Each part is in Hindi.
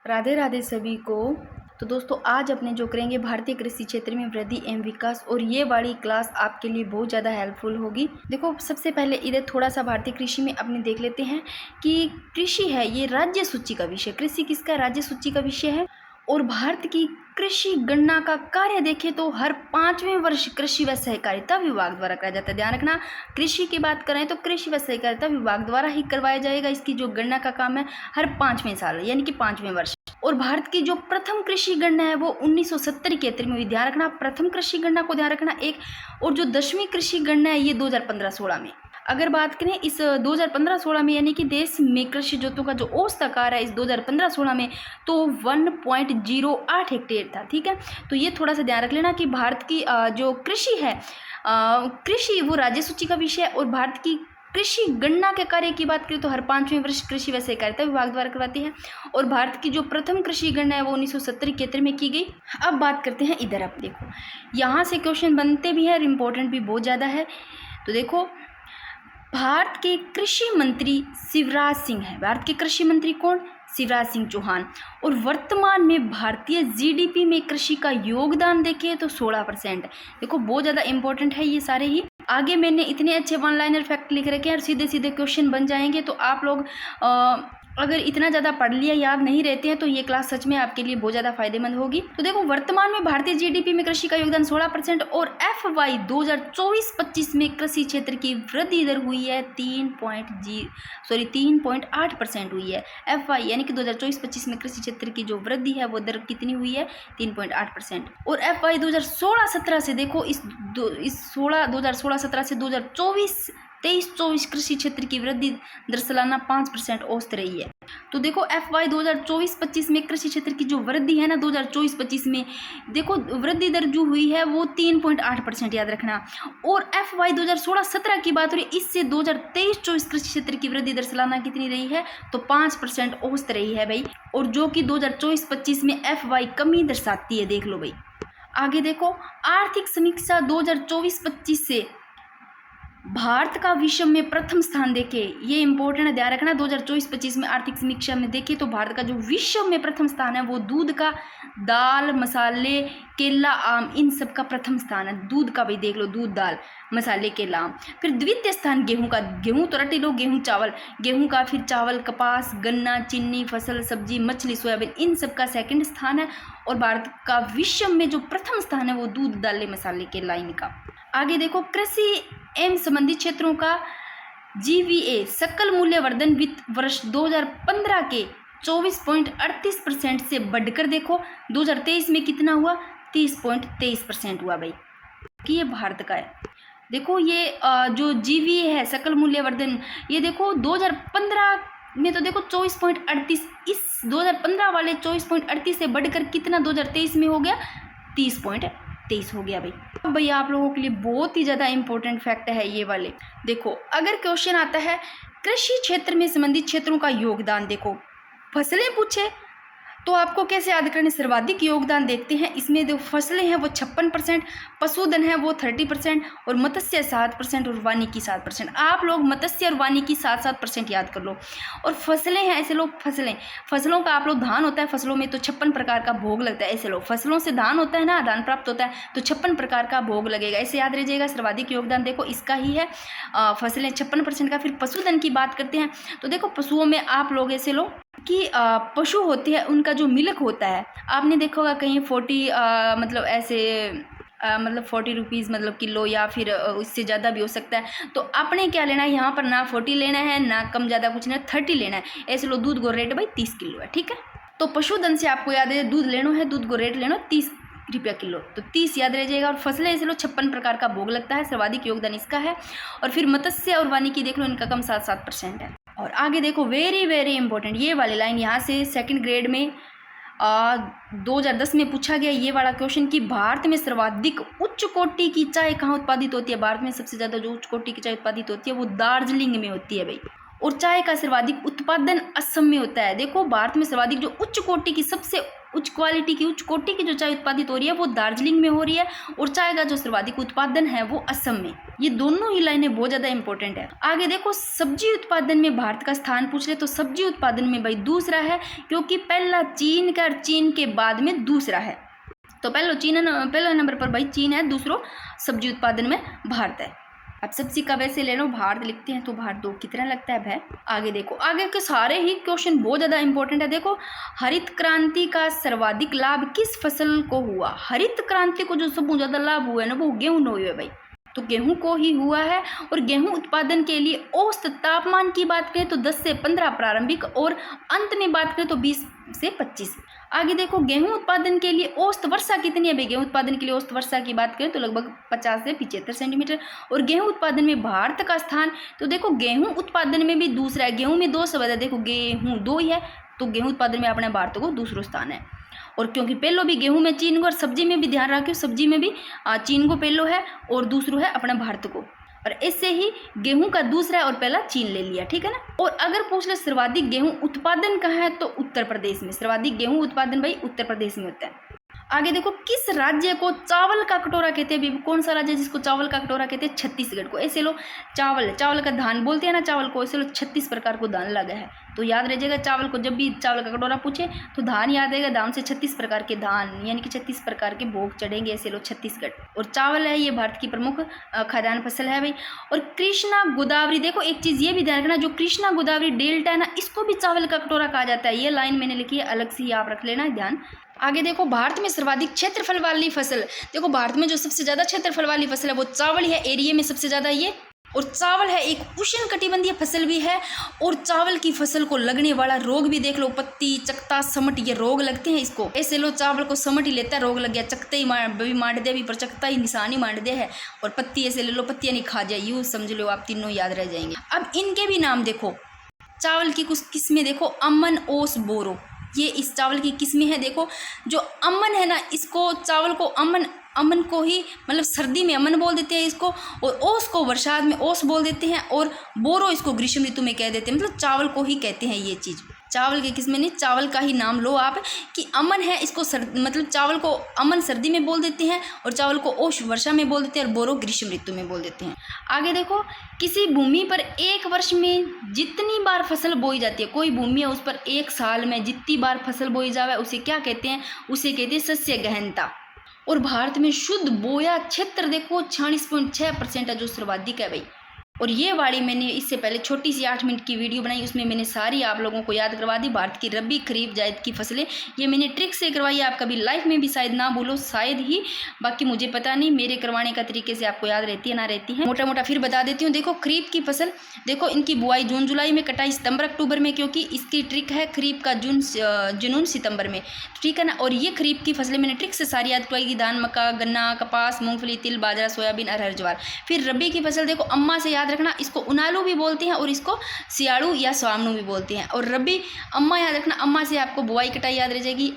राधे राधे सभी को। तो दोस्तों आज अपने जो करेंगे भारतीय कृषि क्षेत्र में वृद्धि एवं विकास, और ये वाली क्लास आपके लिए बहुत ज़्यादा हेल्पफुल होगी। देखो सबसे पहले इधर थोड़ा सा भारतीय कृषि में अपने देख लेते हैं कि कृषि है ये राज्य सूची का विषय। कृषि किसका राज्य सूची का विषय है। और भारत की कृषि गणना का कार्य देखें तो हर 5वें वर्ष कृषि व सहकारिता विभाग द्वारा कराया जाता है। ध्यान रखना, कृषि की बात करें तो कृषि व सहकारिता विभाग द्वारा ही करवाया जाएगा। इसकी जो गणना का काम है हर 5वें साल यानी कि 5वें वर्ष। और भारत की जो प्रथम कृषि गणना है वो 1970 में हुई। ध्यान रखना, प्रथम कृषि गणना को ध्यान रखना एक। और जो 10वीं कृषि गणना है ये 2015-16 में। अगर बात करें इस 2015-16 में यानी कि देश में कृषि जोतों का जो औसत आकार है इस 2015-16 में तो 1.08 हेक्टेयर था। ठीक है, तो ये थोड़ा सा ध्यान रख लेना कि भारत की जो कृषि है कृषि वो राज्य सूची का विषय है। और भारत की कृषि गणना के कार्य की बात करें तो हर 5वें वर्ष कृषि व सहकारिता विभाग द्वारा करवाती है। और भारत की जो प्रथम कृषि गणना है वो 1970 में की गई। अब बात करते हैं इधर, आप देखो यहाँ से क्वेश्चन बनते भी है और इम्पोर्टेंट भी बहुत ज़्यादा है। तो देखो भारत के कृषि मंत्री शिवराज सिंह है। भारत के कृषि मंत्री कौन? शिवराज सिंह चौहान। और वर्तमान में भारतीय जीडीपी में कृषि का योगदान देखें तो 16%। देखो बहुत ज़्यादा इंपॉर्टेंट है ये सारे ही। आगे मैंने इतने अच्छे वन लाइनर फैक्ट लिख रखे हैं और सीधे सीधे क्वेश्चन बन जाएंगे। तो आप लोग अगर इतना ज़्यादा पढ़ लिया याद नहीं रहते हैं तो ये क्लास सच में आपके लिए बहुत ज़्यादा फायदेमंद होगी। तो देखो वर्तमान में भारतीय जीडीपी में कृषि का योगदान 16% और FY 2024-25 में कृषि क्षेत्र की वृद्धि दर हुई है 3.8% हुई है। FY यानी कि 2024-25 में कृषि क्षेत्र की जो वृद्धि है वो दर कितनी हुई है? 3.8%। और FY 2016-17 से देखो इस 2016-17 से 2023-24 कृषि क्षेत्र की वृद्धि दर सालाना 5% औसत रही है। तो देखो FY 2024-25 में कृषि क्षेत्र की जो वृद्धि है ना 2024-25 में देखो वृद्धि दर जो हुई है वो 3.8%, याद रखना। और FY 2016-17 की बात हो रही है, इससे 2023-24 कृषि क्षेत्र की वृद्धि दर सालाना कितनी रही है? तो 5% औसत रही है भाई। और जो कि 2024-25 में FY कमी दर्शाती है, देख लो भाई। आगे देखो आर्थिक समीक्षा 2024-25 से भारत का विश्व में प्रथम स्थान देखे, ये इंपॉर्टेंट है, ध्यान रखना। 2024-25 में आर्थिक समीक्षा में देखे तो भारत का जो विश्व में प्रथम स्थान है वो दूध का, दाल, मसाले, केला, आम, इन सब का प्रथम स्थान है। दूध का भी देख लो, दूध, दाल, मसाले, केला, आम। फिर द्वितीय स्थान गेहूं का, गेहूं तो रटी लो, गेहूं, चावल, गेहूं का, फिर चावल, कपास, गन्ना, चीनी, फसल, सब्जी, मछली, सोयाबीन, इन सब का सेकंड स्थान है। और भारत का विश्व में जो प्रथम स्थान है वो दूध, दालें, मसाले, केला, इनका। आगे देखो कृषि एवं संबंधित क्षेत्रों का GVA सकल मूल्यवर्धन वित्त वर्ष 2015 के 24.38% से बढ़कर देखो 2023 में कितना हुआ? 30.23% हुआ भाई, कि ये भारत का है। देखो ये जो GVA है सकल मूल्यवर्धन, ये देखो 2015 में तो देखो 24.38, इस 2015 वाले 24.38 से बढ़कर कितना 2023 में हो गया? 30.23 हो गया भाई। अब भैया आप लोगों के लिए बहुत ही ज़्यादा इंपॉर्टेंट फैक्ट है ये वाले। देखो अगर क्वेश्चन आता है कृषि क्षेत्र में संबंधित क्षेत्रों का योगदान, देखो फसलें पूछे तो आपको कैसे याद करने? सर्वाधिक योगदान देखते हैं इसमें। जो फसलें हैं वो 56%, पशुधन है वो 30% और मत्स्य 7% और वानिकी 7%। आप लोग मत्स्य और वानिकी 7% याद कर लो। और फसलें हैं, ऐसे लोग फसलों का आप लोग धान होता है, फसलों में तो 56 प्रकार का भोग लगता है। ऐसे लोग फसलों से धान होता है ना, धान प्राप्त होता है तो 56 प्रकार का भोग लगेगा, ऐसे याद रह जाएगा। सर्वाधिक योगदान देखो इसका ही है, फसलें 56% का। फिर पशुधन की बात करते हैं तो देखो पशुओं में आप लोग ऐसे लो कि पशु होते हैं उनका जो मिल्क होता है, आपने देखा होगा कहीं 40 मतलब ऐसे मतलब 40 रुपीज़ मतलब किलो, या फिर उससे ज़्यादा भी हो सकता है। तो आपने क्या लेना है यहाँ पर? ना 40 लेना है, ना कम ज़्यादा कुछ नहीं, 30 लेना है। ऐसे लो दूध को रेट भाई 30 किलो है, ठीक है। तो पशुधन से आपको याद है दूध लेना है, दूध को रेट लेना 30 रुपया किलो, तो 30 याद रह जाएगा। और फसलें ऐसे लो 56 प्रकार का भोग लगता है, सर्वाधिक योगदान इसका है। और फिर मत्स्य और वानिकी देख लो, इनका कम 7% है। और आगे देखो वेरी वेरी इंपॉर्टेंट ये वाली लाइन, यहाँ से सेकंड ग्रेड में 2010 में पूछा गया ये वाला क्वेश्चन कि भारत में सर्वाधिक उच्च कोटि की चाय कहाँ उत्पादित होती है? भारत में सबसे ज़्यादा जो उच्च कोटि की चाय उत्पादित होती है वो दार्जिलिंग में होती है भाई। और चाय का सर्वाधिक उत्पादन असम में होता है। देखो भारत में सर्वाधिक जो उच्च कोटि की, सबसे उच्च क्वालिटी की, उच्च कोटि की जो चाय उत्पादित हो रही है वो दार्जिलिंग में हो रही है। और चाय का जो सर्वाधिक उत्पादन है वो असम में। ये दोनों ही लाइनें बहुत ज़्यादा इंपॉर्टेंट है। आगे देखो, सब्जी उत्पादन में भारत का स्थान पूछ ले तो सब्जी उत्पादन में भाई दूसरा है, क्योंकि पहला चीन का और चीन के बाद में दूसरा है। तो पहला नंबर पर भाई चीन है, दूसरो सब्जी उत्पादन में भारत है। अब सब्जी का वैसे ले लो, भारत लिखते हैं तो भारत 2 कितना लगता है भाई। आगे देखो, आगे के सारे ही क्वेश्चन बहुत ज़्यादा इंपॉर्टेंट है। देखो, हरित क्रांति का सर्वाधिक लाभ किस फसल को हुआ। हरित क्रांति को जो सबसे ज़्यादा लाभ हुआ है ना, वो गेहूं को हुआ है भाई, तो गेहूं को ही हुआ है। और गेहूं उत्पादन के लिए औसत तापमान की बात करें तो 10 से 15 प्रारंभिक, और अंत में बात करें तो 20 से 25। आगे देखो, गेहूं उत्पादन के लिए औसत वर्षा कितनी है भाई। गेहूं उत्पादन के लिए औसत वर्षा की बात करें तो लगभग 50 से 75 सेंटीमीटर। और गेहूं उत्पादन में भारत का स्थान, तो देखो गेहूं उत्पादन में भी दूसरा है। गेहूं में 2 शब्द है, देखो गेहूं 2 ही है, तो गेहूं उत्पादन में अपने भारत को दूसरा स्थान है। और क्योंकि पहलो भी गेहूं में चीन को, और सब्जी में भी ध्यान रखियो, सब्जी में भी चीन को पहलो है और दूसरो है अपने भारत को। और इससे ही गेहूं का दूसरा है और पहला चीन ले लिया, ठीक है ना। और अगर पूछ ले सर्वाधिक गेहूं उत्पादन कहाँ है, तो उत्तर प्रदेश में। सर्वाधिक गेहूं उत्पादन भाई उत्तर प्रदेश में होता है। आगे देखो, किस राज्य को चावल का कटोरा कहते हैं। कौन सा राज्य जिसको चावल का कटोरा कहते हैं। छत्तीसगढ़ को। ऐसे लो, चावल का धान बोलते हैं ना चावल को, ऐसे लो 36 प्रकार को धान लगा है, तो याद रह जाएगा चावल को। जब भी चावल का कटोरा पूछे तो धान याद आएगा, धान से 36 प्रकार के धान, यानी कि 36 प्रकार के भोग चढ़ेंगे। ऐसे लो छत्तीसगढ़। और चावल है, ये भारत की प्रमुख खाद्यान्न फसल है भाई। और कृष्णा गोदावरी, देखो एक चीज़ ये भी ध्यान रखना, जो कृष्णा गोदावरी डेल्टा है ना, इसको भी चावल का कटोरा कहा जाता है। ये लाइन मैंने लिखी है, अलग से ही आप रख लेना ध्यान। आगे देखो, भारत में सर्वाधिक क्षेत्रफल वाली फसल। देखो भारत में जो सबसे ज़्यादा क्षेत्रफल वाली फसल है वो चावल है, एरिया में सबसे ज़्यादा ये। और चावल है एक उष्ण कटिबंधीय फसल भी है। और चावल की फसल को लगने वाला रोग भी देख लो, पत्ती, चकता, समट, ये रोग लगते हैं इसको। ऐसे लो, चावल को समट ही लेता है, रोग लग गया, चकते ही मार दे भी, पर चकता ही निशानी मार दे है। और पत्ती ऐसे ले लो, पत्तियाँ नहीं खा जाए, यूँ समझ लो, आप तीनों याद रह जाएंगे। अब इनके भी नाम देखो, चावल की कुछ किस्में देखो, अमन, ओस, बोरो, ये इस चावल की किस्में हैं। देखो जो अमन है ना, इसको चावल को अमन को ही मतलब सर्दी में अमन बोल देते हैं इसको, और ओस को बरसात में ओस बोल देते हैं, और बोरो इसको ग्रीष्म ऋतु में कह देते हैं। मतलब चावल को ही कहते हैं ये चीज़। चावल की किस्में नहीं, चावल का ही नाम लो आप, कि अमन है इसको मतलब चावल को अमन सर्दी में बोल देते हैं, और चावल को ओश वर्षा में बोल देते हैं, और बोरो ग्रीष्म ऋतु में बोल देते हैं। आगे देखो, किसी भूमि पर एक वर्ष में जितनी बार फसल बोई जाती है, कोई भूमि है उस पर एक साल में जितनी बार फसल बोई जावे, उसे क्या कहते हैं, उसे कहते हैं सस्य गहनता। और भारत में शुद्ध बोया क्षेत्र देखो 46.6% है, जो सर्वाधिक है भाई। और ये वाली मैंने इससे पहले छोटी सी 8 मिनट की वीडियो बनाई, उसमें मैंने सारी आप लोगों को याद करवा दी भारत की रबी, खरीफ, जायद की फसलें। ये मैंने ट्रिक से करवाई, आप कभी लाइफ में भी शायद ना भूलो, शायद ही, बाकी मुझे पता नहीं, मेरे करवाने का तरीके से आपको याद रहती है ना रहती है। मोटा मोटा फिर बता देती हूँ। देखो खरीफ की फसल, देखो इनकी बुआई जून जुलाई में, कटाई सितंबर अक्टूबर में, क्योंकि इसकी ट्रिक है खरीफ का जुनून सितंबर में, ठीक है ना। और ये खरीफ की फसलें मैंने ट्रिक से सारी याद करवाई, धान, मक्का, गन्ना, कपास, मूंगफली, तिल, बाजरा, सोयाबीन, अरहर, ज्वार। फिर रबी की फसल देखो, अम्मा से याद रखना, इसको उनालू भी बोलते हैं और इसको सियाड़ू या स्वामनू भी बोलते हैं। और रबी अम्मा याद रखना, अम्मा से आपको बुआई कटाई याद रह जाएगी,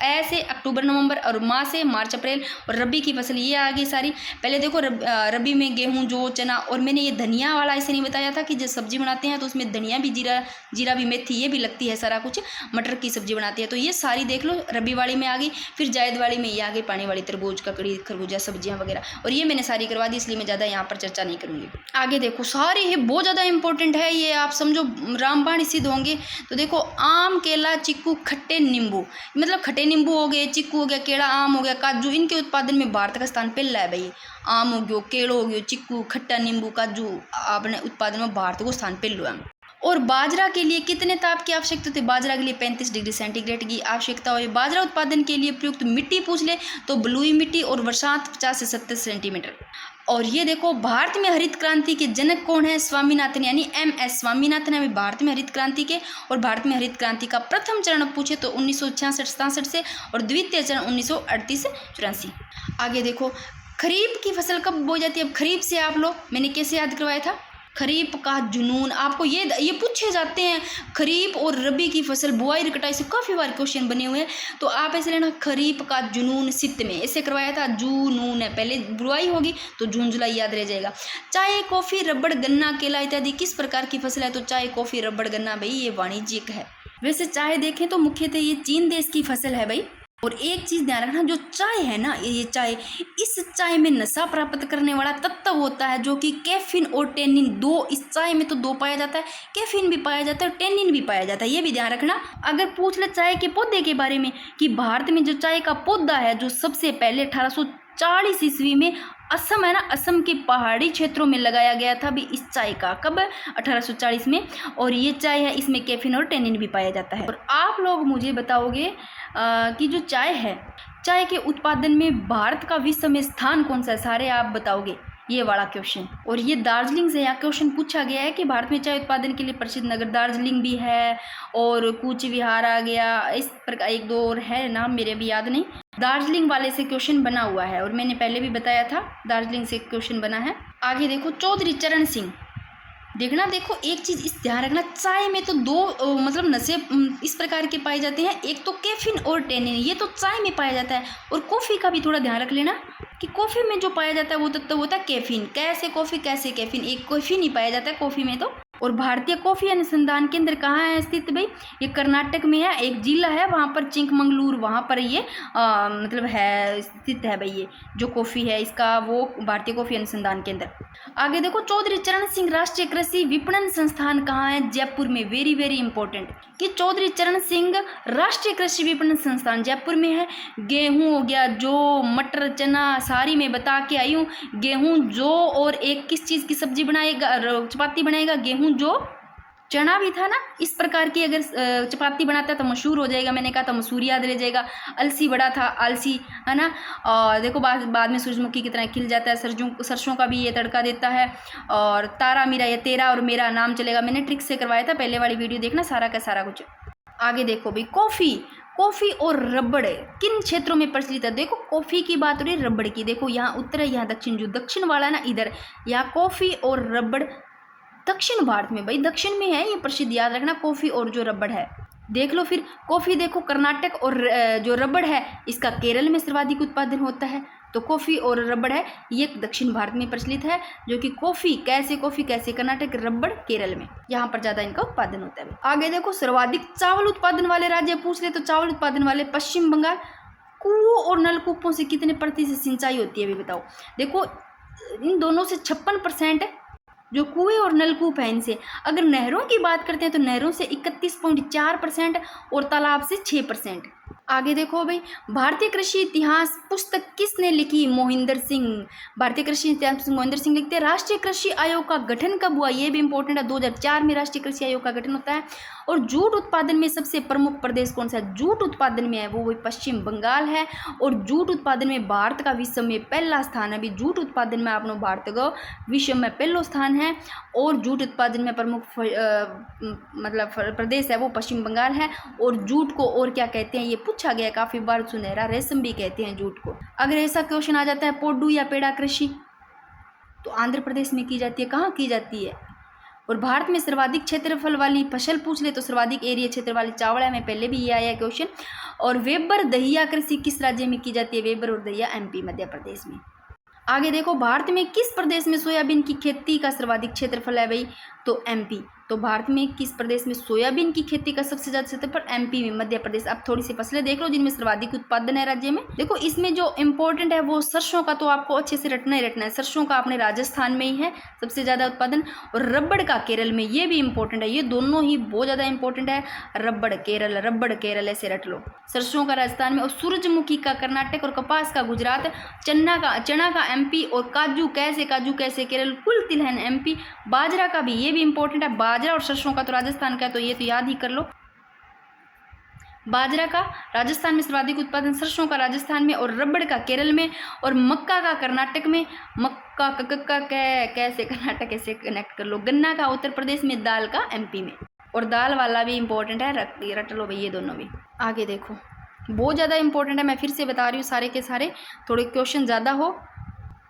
ऐसे अक्टूबर नवंबर, और माँ से मार्च अप्रैल। और रबी की फसल ये आ गई सारी। पहले देखो रबी में गेहूं, जौ, चना, और मैंने ये धनिया वाला ऐसे नहीं बताया था कि जब सब्जी बनाते हैं तो उसमें धनिया भी, जीरा भी, मेथी ये भी लगती है, सारा कुछ मटर की सब्जी बनाती है। तो ये सारी देख लो रबी वाली में आ गई। फिर जायद वाली में ये आ गई, पानी वाली, तरबूज, ककड़ी, खरबूजा, सब्जियाँ वगैरह। और ये मैंने सारी करवा दी, इसलिए मैं ज़्यादा यहाँ पर चर्चा नहीं करूँगी। आगे देखो सारी है, बहुत ज़्यादा इंपॉर्टेंट है ये, आप समझो रामबाण सिद्ध होंगे। तो देखो आम, केला, चिक्कू, खट्टे नींबू, मतलब खट्टे नींबू हो गए, चिक्कू हो गया, केला, आम हो गया, काजू, इनके उत्पादन में भारत का स्थान पहला है भाई। आम हो गयो, केलो हो गयो, चिक्कू, खट्टा नींबू, काजू, अपने उत्पादन में भारत को स्थान पहला है। और बाजरा के लिए कितने ताप की आवश्यकता होती है। बाजरा के लिए 35 डिग्री सेंटीग्रेड की आवश्यकता हो। बाजरा उत्पादन के लिए प्रयुक्त मिट्टी पूछ ले तो बलुई मिट्टी, और वर्षांत 50 से 70 सेंटीमीटर। और ये देखो भारत में हरित क्रांति के जनक कौन है, स्वामीनाथन, यानी MS स्वामीनाथन है भारत में हरित क्रांति के। और भारत में हरित क्रांति का प्रथम चरण पूछे तो 1966-67 से, और द्वितीय चरण 1938-84। आगे देखो खरीफ की फसल कब बोई जाती है। अब खरीफ से आप लोग, मैंने कैसे याद करवाया था, खरीफ का जुनून, आपको ये पूछे जाते हैं। खरीफ और रबी की फसल बुआई कटाई से काफ़ी बार क्वेश्चन बने हुए हैं, तो आप ऐसे लेना, खरीफ का जुनून सित में, ऐसे करवाया था, जूनून है, पहले बुआई होगी तो जून जुलाई याद रह जाएगा। चाय, कॉफ़ी, रबड़, गन्ना, केला इत्यादि किस प्रकार की फसल है। तो चाय, कॉफ़ी, रबड़, गन्ना भाई ये वाणिज्यिक है। वैसे चाय देखें तो मुख्यतः ये चीन देश की फसल है भाई। और एक चीज़ ध्यान रखना, जो चाय है ना, ये चाय, इस चाय में नशा प्राप्त करने वाला तत्व होता है जो कि कैफीन और टेनिन, दो, इस चाय में तो दो पाया जाता है, कैफीन भी पाया जाता है और टेनिन भी पाया जाता है, ये भी ध्यान रखना। अगर पूछ ले चाय के पौधे के बारे में कि भारत में जो चाय का पौधा है जो सबसे पहले 1840 ईस्वी में असम है ना, असम के पहाड़ी क्षेत्रों में लगाया गया था भी इस चाय का, कब, 1840 में। और ये चाय है, इसमें कैफीन और टेनिन भी पाया जाता है। और आप लोग मुझे बताओगे कि जो चाय है, चाय के उत्पादन में भारत का विश्व में स्थान कौन सा है, सारे आप बताओगे ये वाला क्वेश्चन। और ये दार्जिलिंग से यहाँ क्वेश्चन पूछा गया है कि भारत में चाय उत्पादन के लिए प्रसिद्ध नगर दार्जिलिंग भी है, और कूच विहार आ गया, इस प्रकार एक दो और है नाम, मेरे अभी याद नहीं। दार्जिलिंग वाले से क्वेश्चन बना हुआ है और मैंने पहले भी बताया था, दार्जिलिंग से क्वेश्चन बना है। आगे देखो, चौधरी चरण सिंह, देखना, देखो एक चीज़ इस ध्यान रखना, चाय में तो दो मतलब नशे इस प्रकार के पाए जाते हैं, एक तो कैफीन और टेनिन, ये तो चाय में पाया जाता है। और कॉफ़ी का भी थोड़ा ध्यान रख लेना कि कॉफ़ी में जो पाया जाता है वो तत्व होता है कैफीन। कैसे कॉफ़ी, कैसे कैफीन, एक कैफीन ही पाया जाता है कॉफ़ी में तो। और भारतीय कॉफ़ी अनुसंधान केंद्र कहाँ है स्थित भाई, ये कर्नाटक में है, एक जिला है वहाँ पर, चिंकमंगलूर, वहाँ पर ये मतलब है, स्थित है भाई ये जो कॉफ़ी है इसका, वो भारतीय कॉफ़ी अनुसंधान केंद्र। आगे देखो, चौधरी चरण सिंह राष्ट्रीय कृषि विपणन संस्थान कहाँ है, जयपुर में, वेरी वेरी इंपॉर्टेंट, कि चौधरी चरण सिंह राष्ट्रीय कृषि विपणन संस्थान जयपुर में है। गेहूं हो गया, जौ, मटर, चना, सारी मैं बता के आई हूँ। गेहूं, जौ और एक किस चीज़ की सब्जी बनाएगा, चपाती बनाएगा, गेहूं, जौ, चना भी था ना, इस प्रकार की अगर चपाती बनाता है तो मशहूर हो जाएगा, मैंने कहा था मसूर याद रह जाएगा। अलसी बड़ा था, अलसी है ना, और देखो बाद में सूरजमुखी की तरह खिल जाता है, सरसों का भी ये तड़का देता है। और तारा मीरा, ये तेरा और मेरा नाम चलेगा, मैंने ट्रिक से करवाया था, पहले वाली वीडियो देखना, सारा का सारा कुछ। आगे देखो भाई, कॉफ़ी और रबड़ किन क्षेत्रों में प्रचलित है, देखो कॉफ़ी की बात हो रही है, रबड़ की, देखो यहाँ उत्तर है, यहाँ दक्षिण, जो दक्षिण वाला है ना इधर, यहाँ कॉफ़ी और रबड़ दक्षिण भारत में, भाई दक्षिण में है ये प्रसिद्ध, याद रखना, कॉफ़ी और जो रबड़ है। देख लो फिर, कॉफ़ी देखो कर्नाटक, और जो रबड़ है इसका केरल में सर्वाधिक उत्पादन होता है। तो कॉफ़ी और रबड़ है ये दक्षिण भारत में प्रचलित है, जो कि कॉफ़ी कैसे कर्नाटक, रबड़ केरल में, यहाँ पर ज़्यादा इनका उत्पादन होता है। आगे देखो, सर्वाधिक चावल उत्पादन वाले राज्य पूछ ले तो चावल उत्पादन वाले पश्चिम बंगाल। कुओं और नलकूपों से कितने प्रतिशत सिंचाई होती है अभी बताओ। देखो इन दोनों से 56% जो कुएं और नलकूप है इनसे। अगर नहरों की बात करते हैं तो नहरों से 31.4% और तालाब से 6%। आगे देखो भाई, भारतीय कृषि इतिहास पुस्तक किसने लिखी, मोहिंदर सिंह। भारतीय कृषि इतिहास मोहिंदर सिंह लिखते हैं। राष्ट्रीय कृषि आयोग का गठन कब हुआ, ये भी इंपॉर्टेंट है, 2004 में राष्ट्रीय कृषि आयोग का गठन होता है। और जूट उत्पादन में सबसे प्रमुख प्रदेश कौन सा है, जूट उत्पादन में है वो पश्चिम बंगाल है। और जूट उत्पादन में भारत का विश्व में पहला स्थान है। अभी जूट उत्पादन में आपनो भारत का विश्व में पहला स्थान है। और जूट उत्पादन में प्रमुख मतलब प्रदेश है वो पश्चिम बंगाल है। और जूट को और क्या कहते हैं ये पूछा गया काफ़ी बार, सुनहरा रेशम भी कहते हैं जूट को। अगर ऐसा क्वेश्चन आ जाता है पोडू या पेड़ा कृषि तो आंध्र प्रदेश में की जाती है, कहाँ की जाती है। और भारत में सर्वाधिक क्षेत्रफल वाली फसल पूछ ले तो सर्वाधिक एरिया क्षेत्र वाली चावड़ा में, पहले भी ये आया क्वेश्चन। और वेबर दहिया कृषि किस राज्य में की जाती है, वेबर और दहिया एमपी मध्य प्रदेश में। आगे देखो, भारत में किस प्रदेश में सोयाबीन की खेती का सर्वाधिक क्षेत्रफल है भाई, तो एमपी। तो भारत में किस प्रदेश में सोयाबीन की खेती का सबसे ज्यादा क्षेत्रफल, एमपी में, मध्य प्रदेश। अब थोड़ी सी फसलें देख लो जिनमें सर्वाधिक उत्पादन है राज्य में। देखो इसमें जो इंपॉर्टेंट है वो सरसों का, तो आपको अच्छे से रटना ही रटना है। सरसों का अपने राजस्थान में ही है सबसे ज्यादा उत्पादन। और रबड़ का केरल में, ये भी इंपॉर्टेंट है, ये दोनों ही बहुत ज्यादा इंपॉर्टेंट है। रबड़ केरल ऐसे रट लो। सरसों का राजस्थान में, और सूरजमुखी का कर्नाटक, और कपास का गुजरात, चना का एमपी, और काजू कैसे केरल, कुल तिलहन एमपी। बाजरा का भी, ये भी इंपॉर्टेंट है, बाजरा और सरसों का तो राजस्थान का, तो ये तो याद ही कर लो। बाजरा का राजस्थान में सर्वाधिक उत्पादन, सरसों का राजस्थान में, और रबड़ का केरल में, और मक्का का कर्नाटक में। मक्का कैसे कर्नाटक ऐसे कनेक्ट कर लो। गन्ना का उत्तर प्रदेश में, दाल का एमपी में। और दाल वाला भी इंपॉर्टेंट है, रट लो भाई ये दोनों भी। आगे देखो, बहुत ज़्यादा इंपॉर्टेंट है, मैं फिर से बता रही हूँ, सारे के सारे थोड़े क्वेश्चन ज़्यादा हो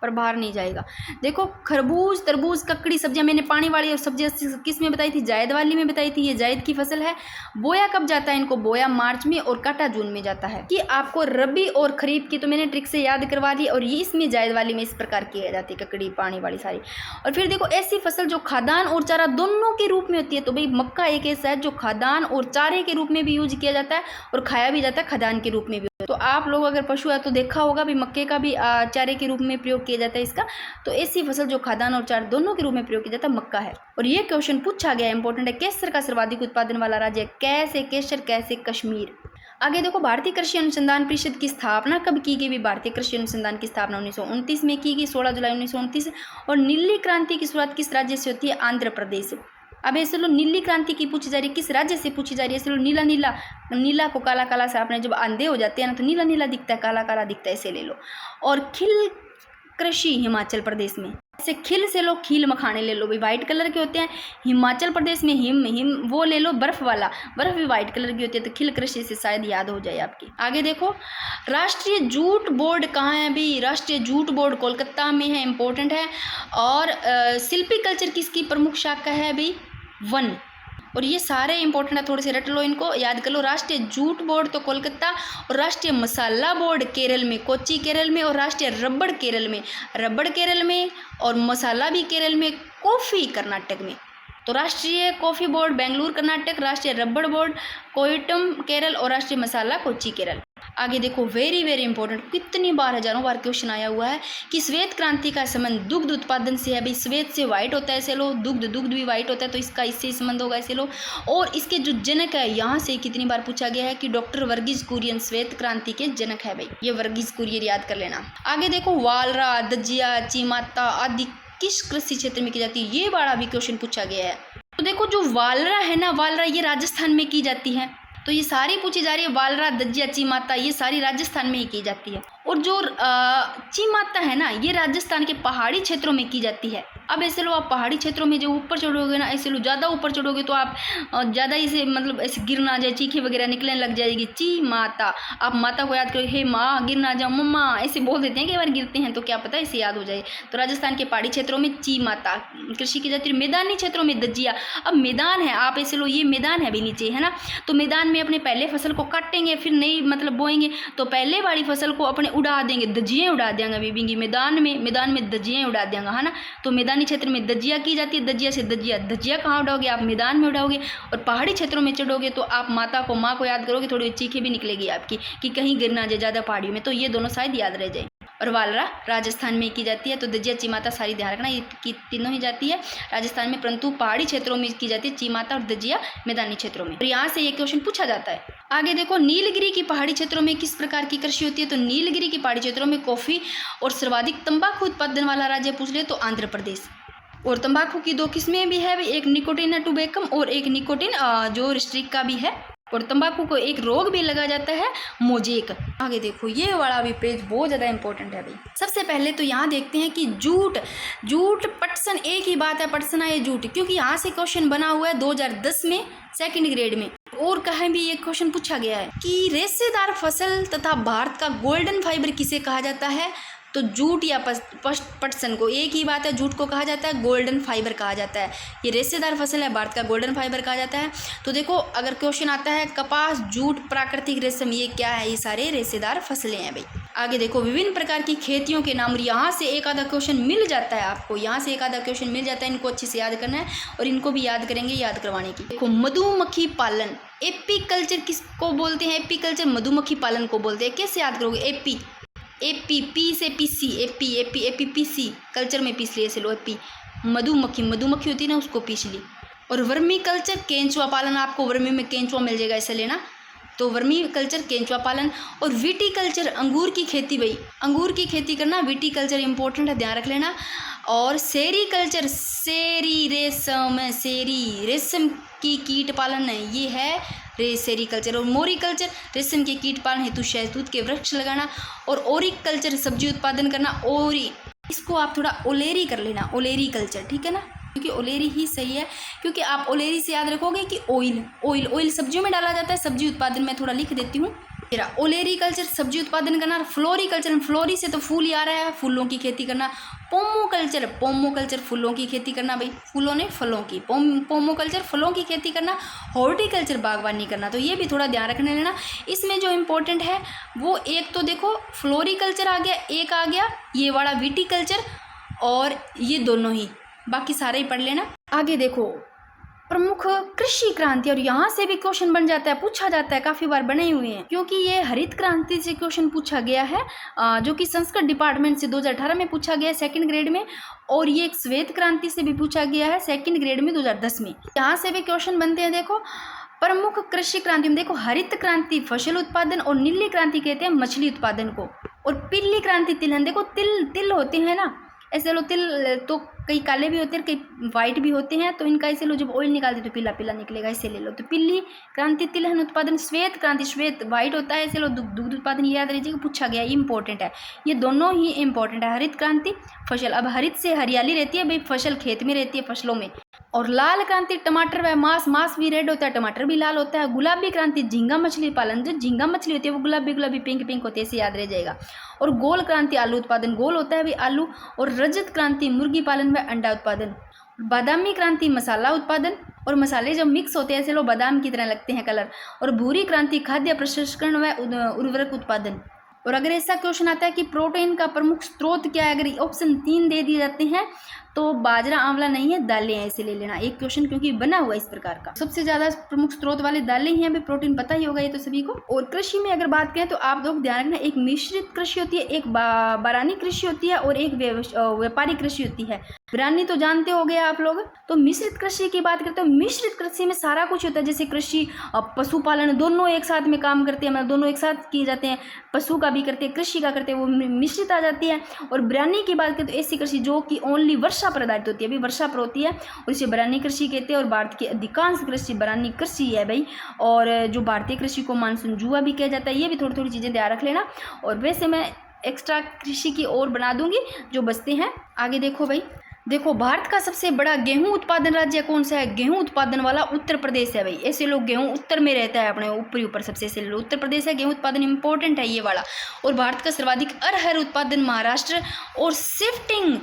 पर बाहर नहीं जाएगा। देखो खरबूज, तरबूज, ककड़ी सब्जियां मैंने पानी वाली और सब्जियां किस में बताई थी, जायद वाली में बताई थी। ये जायद की फसल है। बोया कब जाता है इनको, बोया मार्च में और काटा जून में जाता है। कि आपको रबी और खरीफ की तो मैंने ट्रिक से याद करवा दी। और ये इसमें जायद वाली में इस प्रकार की जाती है, ककड़ी पानी वाली सारी। और फिर देखो ऐसी फसल जो खाद्यान्न और चारा दोनों के रूप में होती है, तो भाई मक्का एक ऐसा है जो खाद्यान्न और चारे के रूप में भी यूज किया जाता है और खाया भी जाता है, खाद्यान्न के रूप में भी तो आप लोग अगर पशु है तो देखा होगा भी मक्के का भी चारे के रूप में प्रयोग किया जाता है इसका। तो ऐसी फसल जो खाद्यान्न और चारा दोनों के रूप में प्रयोग किया जाता है मक्का है। और ये क्वेश्चन पूछा गया इंपॉर्टेंट है, केसर का सर्वाधिक उत्पादन वाला राज्य कैसे? केसर कैसे? कश्मीर। आगे देखो, भारतीय कृषि अनुसंधान परिषद की स्थापना कब की गई? भारतीय कृषि अनुसंधान की स्थापना 1929 में की गई, 16 जुलाई 1929। और नीली क्रांति की शुरुआत किस राज्य से होती है? आंध्र प्रदेश। अब ऐसे लो नीली क्रांति की पूछी जा रही है, किस राज्य से पूछी जा रही है? ऐसे लो नीला नीला, नीला को काला काला से आपने जब अंधे हो जाते हैं ना तो नीला नीला दिखता है, काला काला दिखता है, ऐसे ले लो। और खिल कृषि हिमाचल प्रदेश में, ऐसे खिल से लो, खील मखाने ले लो, भी वाइट कलर के होते हैं। हिमाचल प्रदेश में हिम वो ले लो, बर्फ वाला, बर्फ भी वाइट कलर की होती है, तो खिल कृषि से शायद याद हो जाए आपकी। आगे देखो, राष्ट्रीय जूट बोर्ड कहाँ है भी? राष्ट्रीय जूट बोर्ड कोलकाता में है, इंपॉर्टेंट है। और शिल्पी कल्चर किसकी प्रमुख शाखा है भी? वन। और ये सारे इंपॉर्टेंट है, थोड़े से रट लो, इनको याद कर लो। राष्ट्रीय जूट बोर्ड तो कोलकाता, और राष्ट्रीय मसाला बोर्ड केरल में, कोच्चि केरल में। और राष्ट्रीय रबड़ केरल में, रबड़ केरल में, और मसाला भी केरल में, कॉफ़ी कर्नाटक में। तो राष्ट्रीय कॉफ़ी बोर्ड बेंगलुरु कर्नाटक, राष्ट्रीय रबड़ बोर्ड कोयटम केरल, और राष्ट्रीय मसाला कोच्चि केरल। आगे देखो, वेरी वेरी इंपॉर्टेंट, कितनी बार, हजारों बार क्वेश्चन आया हुआ है कि श्वेत क्रांति का संबंध दुग्ध उत्पादन से है भाई। श्वेत से व्हाइट होता है, ऐसे लो, दुग्ध भी व्हाइट होता है, तो इसका इससे संबंध होगा, ऐसे लो। और इसके जो जनक है, यहाँ से कितनी बार पूछा गया है कि डॉक्टर वर्गीज कुरियन श्वेत क्रांति के जनक है भाई, ये वर्गीज कुरियन याद कर लेना। आगे देखो, वालरा, दजिया, चीमाता आदि किस कृषि क्षेत्र में की जाती है? ये बड़ा भी क्वेश्चन पूछा गया है। तो देखो, जो वालरा है ना, वालरा ये राजस्थान में की जाती है, तो ये सारी पूछी जा रही है। वालरा, दजिया, चीमाता ये सारी राजस्थान में ही की जाती है। और जो चीमाता है ना, ये राजस्थान के पहाड़ी क्षेत्रों में की जाती है। अब ऐसे लो, आप पहाड़ी क्षेत्रों में जो ऊपर चढ़ोगे ना, ऐसे लो, ज़्यादा ऊपर चढ़ोगे तो आप ज़्यादा इसे मतलब ऐसे गिर ना जाए, चीखे वगैरह निकलने लग जाएगी। ची माता, आप माता को याद करो, हे माँ गिर ना जाओ, मम्मा ऐसे बोल देते हैं, कई बार गिरते हैं तो क्या पता इसे याद हो जाए। तो राजस्थान के पहाड़ी क्षेत्रों में ची माता कृषि की जाती है। मैदानी क्षेत्रों में दजिया। अब मैदान है, आप ऐसे लो, ये मैदान है भी नीचे, है ना, तो मैदान में अपने पहले फसल को काटेंगे, फिर नई मतलब बोएंगे, तो पहले वाली फसल को अपने उड़ा देंगे, दजियाँ उड़ा देंगे बीबींगी मैदान में दजियाँ उड़ा देंगे, है ना। तो मैदानी क्षेत्र में दजिया की जाती है। दजिया से दजिया कहाँ उड़ाओगे? आप मैदान में उड़ाओगे। और पहाड़ी क्षेत्रों में चढ़ोगे तो आप माता को, माँ को याद करोगे, थोड़ी चीखें भी निकलेगी आपकी कि कहीं गिर ना जाए ज़्यादा पहाड़ियों में, तो ये दोनों शायद याद रह जाए। और वालरा राजस्थान में की जाती है, तो दजिया, चीमाता सारी ध्यान रखना, ये की तीनों ही जाती है राजस्थान में, परंतु पहाड़ी क्षेत्रों में की जाती है चीमाता और दजिया मैदानी क्षेत्रों में। और यहाँ से ये क्वेश्चन पूछा जाता है। आगे देखो, नीलगिरी की पहाड़ी क्षेत्रों में किस प्रकार की कृषि होती है? तो नीलगिरी की पहाड़ी क्षेत्रों में कॉफ़ी और सर्वाधिक तंबाकू उत्पादन वाला राज्य पूछ ले तो आंध्र प्रदेश। और तंबाकू की दो किस्में भी है, एक निकोटिन टुबेकम और एक निकोटिन जो रिस्ट्रिक्ट का भी है। और तंबाकू को एक रोग भी लगा जाता है, मोजेक। आगे देखो, ये वाला भी पेज बहुत ज़्यादा इंपॉर्टेंट है भाई। सबसे पहले तो यहाँ देखते हैं कि जूट पटसन एक ही बात है, पटसन है जूट, क्योंकि यहाँ से क्वेश्चन बना हुआ है 2010 में सेकंड ग्रेड में। और कहीं भी एक क्वेश्चन पूछा गया है कि रेशेदार फसल तथा भारत का गोल्डन फाइबर किसे कहा जाता है? तो जूट या पटसन को एक ही बात है, जूट को कहा जाता है गोल्डन फाइबर कहा जाता है। ये रेशेदार फसल है, भारत का गोल्डन फाइबर कहा जाता है। तो देखो, अगर क्वेश्चन आता है कपास, जूट, प्राकृतिक रेशम, ये क्या है? ये सारे रेशेदार फसलें हैं भाई। आगे देखो, विभिन्न प्रकार की खेतियों के नाम, और यहाँ से एक आधा क्वेश्चन मिल जाता है आपको, यहाँ से एक आधा क्वेश्चन मिल जाता है, इनको अच्छे से याद करना है और इनको भी याद करेंगे, याद करवाने की। देखो, मधुमक्खी पालन, एपीकल्चर किसको बोलते हैं? एपीकल्चर मधुमक्खी पालन को बोलते हैं। कैसे याद करोगे? पी से पीसी, एपीपीसी कल्चर में पीस लिए, ऐसे लो, एपी मधुमक्खी होती है ना, उसको पीस ली। और वर्मी कल्चर केंचुआ पालन, आपको वर्मी में केंचुआ मिल जाएगा, ऐसे लेना, तो वर्मी कल्चर केंचुआ पालन। और विटीकल्चर अंगूर की खेती भाई, अंगूर की खेती करना, विटीकल्चर इंपॉर्टेंट है, ध्यान रख लेना। और सेरीकल्चर, रेशम की कीट पालन है, ये है सेरीकल्चर। और मोरिकल्चर रेशम के कीट पालन हेतु शहतूत के वृक्ष लगाना। और ओरिकल्चर सब्जी उत्पादन करना, ओरी, इसको आप थोड़ा ओलेरी कर लेना, ओलेरी कल्चर, ठीक है ना, क्योंकि ओलेरी ही सही है, क्योंकि आप ओलेरी से याद रखोगे कि ऑयल सब्जियों में डाला जाता है, सब्जी उत्पादन में थोड़ा लिख देती हूँ। तेरा ओलेरी कल्चर सब्जी उत्पादन करना। फ्लोरिकल्चर, फ्लोरी से तो फूल ही आ रहा है, फूलों की खेती करना। पोमोकल्चर फूलों की खेती करना भाई, फूलों ने फलों की, पोमोकल्चर फलों की खेती करना। हॉर्टिकल्चर बागवानी करना, तो ये भी थोड़ा ध्यान रखने लेना। इसमें जो इम्पोर्टेंट है वो एक तो देखो फ्लोरिकल्चर आ गया, एक आ गया ये वाला विटीकल्चर, और ये दोनों ही, बाकी सारे ही पढ़ लेना। आगे देखो, प्रमुख कृषि क्रांति, और यहाँ से भी क्वेश्चन बन जाता है, पूछा जाता है, काफी बार बने हुए हैं, क्योंकि ये हरित क्रांति से क्वेश्चन पूछा गया है, जो कि संस्कृत डिपार्टमेंट से 2018 में पूछा गया है सेकंड ग्रेड में, और ये एक श्वेत क्रांति से भी पूछा गया है सेकंड ग्रेड में 2010 में। यहाँ से भी क्वेश्चन बनते हैं। देखो प्रमुख कृषि क्रांति में देखो हरित क्रांति फसल उत्पादन, और नीली क्रांति कहते हैं मछली उत्पादन को, और पीली क्रांति तिलहन। देखो तिल होते हैं ना, ऐसे लो तिल तो कई काले भी होते हैं, कई वाइट भी होते हैं, तो इनका ऐसे लो जब ऑयल निकालते तो पीला पीला निकलेगा, ऐसे ले लो। तो पीली क्रांति तिलहन उत्पादन, श्वेत क्रांति श्वेत वाइट होता है, ऐसे लो दूध उत्पादन, याद रखिएगा पूछा गया, इंपॉर्टेंट है, ये दोनों ही इंपॉर्टेंट है। हरित क्रांति फसल, अब हरित से हरियाली रहती है भाई, फसल खेत में रहती है फसलों में। और लाल क्रांति टमाटर व मांस भी रेड होता है, टमाटर भी लाल होता है। गुलाबी क्रांति झींगा मछली पालन, जो झींगा मछली होती है वो गुलाबी पिंक होती है, ऐसे याद रह जाएगा। और गोल क्रांति आलू उत्पादन, गोल होता है भाई आलू। और रजत क्रांति मुर्गी पालन व अंडा उत्पादन। बादामी क्रांति मसाला उत्पादन, और मसाले जब मिक्स होते हैं ऐसे लोग बादाम की तरह लगते हैं कलर। और भूरी क्रांति खाद्य प्रसंस्करण व उर्वरक उत्पादन। और अगर ऐसा क्वेश्चन आता है कि प्रोटीन का प्रमुख स्रोत क्या है, अगर ऑप्शन 3 दे दिए जाते हैं तो बाजरा आंवला नहीं है, दालें हैं, ऐसे ले लेना एक क्वेश्चन, क्योंकि बना हुआ इस प्रकार का। सबसे ज्यादा प्रमुख स्रोत वाले दालें ही हैं, अभी प्रोटीन पता ही होगा ये तो सभी को। और कृषि में अगर बात करें तो आप लोग ध्यान रखना, एक मिश्रित कृषि होती है, एक बारानी कृषि होती है, और एक व्यापारिक कृषि होती है। बारानी तो जानते हो गए आप लोग। तो मिश्रित कृषि की बात करते हो, मिश्रित कृषि में सारा कुछ होता है, जैसे कृषि पशुपालन दोनों एक साथ में काम करते हैं, मतलब दोनों एक साथ किए जाते हैं, पशु का भी करते हैं कृषि का करते हैं, वो मिश्रित आ जाती है। और बारानी की बात करें तो ऐसी कृषि जो कि ओनली वर्षा पर आधारित होती है, अभी वर्षा पर होती है, और इसे बारानी कृषि कहते हैं। और भारत की अधिकांश कृषि बारानी कृषि है भाई। और जो भारतीय कृषि को मानसून जुआ भी कहा जाता है, ये भी थोड़ी थोड़ी चीज़ें ध्यान रख लेना। और वैसे मैं एक्स्ट्रा कृषि की ओर बना दूंगी जो बचते हैं। आगे देखो भाई, देखो भारत का सबसे बड़ा गेहूं उत्पादन राज्य कौन सा है? गेहूं उत्पादन वाला उत्तर प्रदेश है भाई। ऐसे लोग गेहूं उत्तर में रहता है, अपने ऊपर सबसे ऐसे लोग उत्तर प्रदेश है, गेहूं उत्पादन इंपॉर्टेंट है ये वाला। और भारत का सर्वाधिक अरहर उत्पादन महाराष्ट्र। और शिफ्टिंग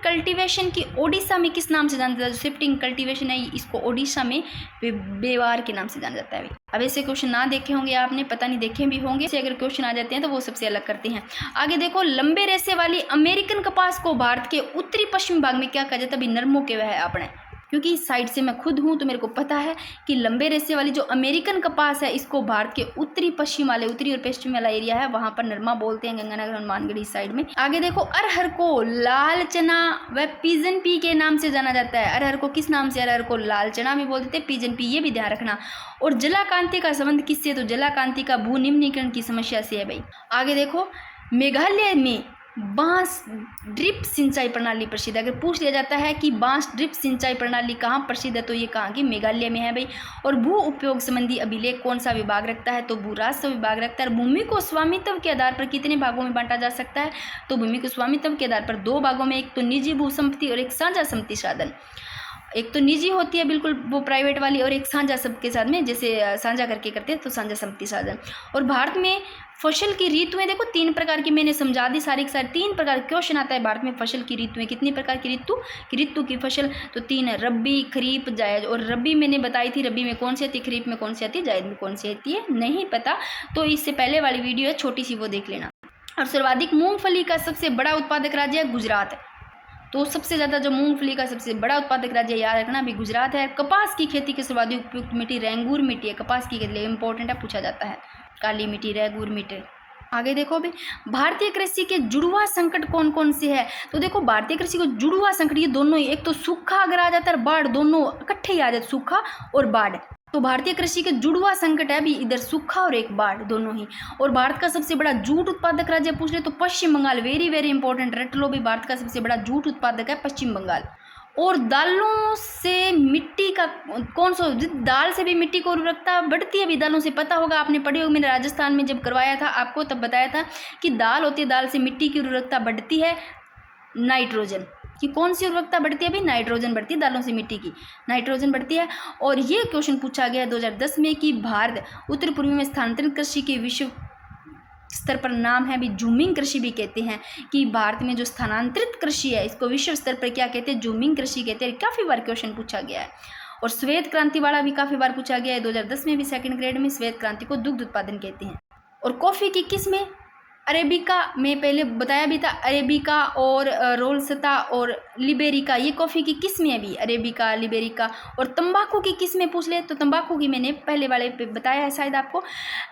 कल्टीवेशन की ओडिशा में किस नाम से जाना जाता है? शिफ्टिंग कल्टीवेशन है, इसको ओडिशा में बेवार के नाम से जाना जाता है भाई। अब ऐसे क्वेश्चन ना देखे होंगे आपने, पता नहीं देखे भी होंगे, से अगर क्वेश्चन आ जाते हैं तो वो सबसे अलग करते हैं। आगे देखो, लंबे रेशे वाली अमेरिकन कपास को भारत के उत्तरी पश्चिम भाग में क्या कहा जाता है? अभी नर्मों के वह है अपने, क्योंकि इस साइड से मैं खुद हूँ तो मेरे को पता है कि लंबे रेशे वाली जो अमेरिकन कपास है इसको भारत के उत्तरी पश्चिम वाले, उत्तरी और पश्चिम वाला एरिया है वहाँ पर नरमा बोलते हैं, गंगानगर हनुमानगढ़ इस साइड में। आगे देखो, अरहर को लाल चना व पीजन पी के नाम से जाना जाता है। अरहर को किस नाम से? अरहर को लाल चना भी बोलते थे, पीजन पी, ये भी ध्यान रखना। और जलाकांति का संबंध किससे? तो जलाकांति का भू निम्नीकरण की समस्या से है भाई। आगे देखो, मेघालय में बांस ड्रिप सिंचाई प्रणाली प्रसिद्ध है। अगर पूछ लिया जाता है कि बांस ड्रिप सिंचाई प्रणाली कहाँ प्रसिद्ध है तो ये कहाँ की? मेघालय में है भाई। और भू उपयोग संबंधी अभिलेख कौन सा विभाग रखता है? तो भू राजस्व विभाग रखता है। भूमि को स्वामित्व के आधार पर कितने भागों में बांटा जा सकता है? तो भूमि को स्वामित्व के आधार पर 2 भागों में, एक तो निजी भू संपत्ति और एक साझा संपत्ति साधन। एक तो निजी होती है बिल्कुल वो प्राइवेट वाली, और एक साझा सबके साथ में, जैसे साझा करके करते हैं तो साझा संपत्ति साधन। और भारत में फसल की ऋतुएं देखो 3 प्रकार की, मैंने समझा दी सारी के सारी। 3 प्रकार क्वेश्चन आता है भारत में फसल की ऋतुएं, कितनी प्रकार की ऋतु की फसल? तो 3 है, रब्बी, खरीफ, जायद। और रब्बी मैंने बताई थी, रब्बी में कौन सी आती है, खरीफ में कौन सी आती है, जायद में कौन सी आती है, नहीं पता तो इससे पहले वाली वीडियो है छोटी सी, वो देख लेना। और सर्वाधिक मूंगफली का सबसे बड़ा उत्पादक राज्य है गुजरात। तो सबसे ज़्यादा जो मूंगफली का सबसे बड़ा उत्पादक राज्य याद रखना भी गुजरात है। कपास की खेती की सर्वाधिक उपयुक्त मिट्टी रेंगूर मिट्टी है, कपास की खेती इंपॉर्टेंट है, पूछा जाता है, काली मिट्टी, रेंगूर मिट्टी। आगे देखो भी, भारतीय कृषि के जुड़वा संकट कौन कौन से है? तो देखो भारतीय कृषि को जुड़वा संकट ये दोनों ही, एक तो सूखा अगर आ जाता है, बाढ़, दोनों इकट्ठे ही आ जाते, सूखा और बाढ़। तो भारतीय कृषि के जुड़वा संकट है भी, इधर सूखा और एक बाढ़, दोनों ही। और भारत का सबसे बड़ा जूट उत्पादक राज्य पूछ ले तो पश्चिम बंगाल, वेरी वेरी इंपॉर्टेंट, रट लो भी, भारत का सबसे बड़ा जूट उत्पादक है पश्चिम बंगाल। और दालों से मिट्टी का कौन सा? दाल से भी मिट्टी को उर्वरकता बढ़ती है भी, दालों से पता होगा, आपने पढ़ी होगी, मैंने राजस्थान में जब करवाया था आपको तब बताया था कि दाल होती है, दाल से मिट्टी की उर्वरकता बढ़ती है, नाइट्रोजन कि कौन सी उर्वरकता बढ़ती है भाई? नाइट्रोजन बढ़ती है, दालों से मिट्टी की नाइट्रोजन बढ़ती है। और ये क्वेश्चन पूछा गया 2010 में कि भारत उत्तर पूर्वी में स्थानांतरित कृषि के विश्व स्तर पर नाम है भी, जूमिंग कृषि भी कहते हैं, कि भारत में जो स्थानांतरित कृषि है इसको विश्व स्तर पर क्या कहते हैं? जूमिंग कृषि कहते हैं। काफ़ी बार क्वेश्चन पूछा गया है। और श्वेत क्रांति वाला भी काफ़ी बार पूछा गया है, 2010 में भी सेकंड ग्रेड में। श्वेत क्रांति को दुग्ध उत्पादन कहते हैं। और कॉफ़ी की किस्में अरेबिका में पहले बताया भी था, अरेबिका और रोलस्ता और लिबेरिका ये कॉफ़ी की किस्में भी, अरेबिका, लिबेरिका। और तंबाकू की किस्में पूछ ले तो तंबाकू की मैंने पहले वाले पे बताया है शायद आपको,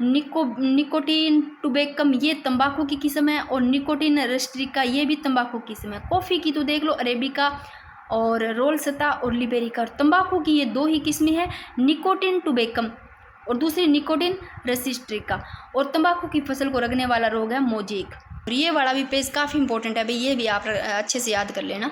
निकोटीन टुबेकम ये तंबाकू की किस्म है, और निकोटीन रस्ट्रिका ये भी तंबाकू की किस्म है। कॉफ़ी की तो देख लो अरेबिका और रोलस्ता और लिबेरिका। और तंबाकू की ये 2 ही किस्में हैं, निकोटीन टुबेकम और दूसरी निकोटीन रेसिस्ट्रिका। और तंबाकू की फसल को रखने वाला रोग है मोजेक। और ये वाला भी पेज काफ़ी इंपॉर्टेंट है भाई, ये भी आप अच्छे से याद कर लेना।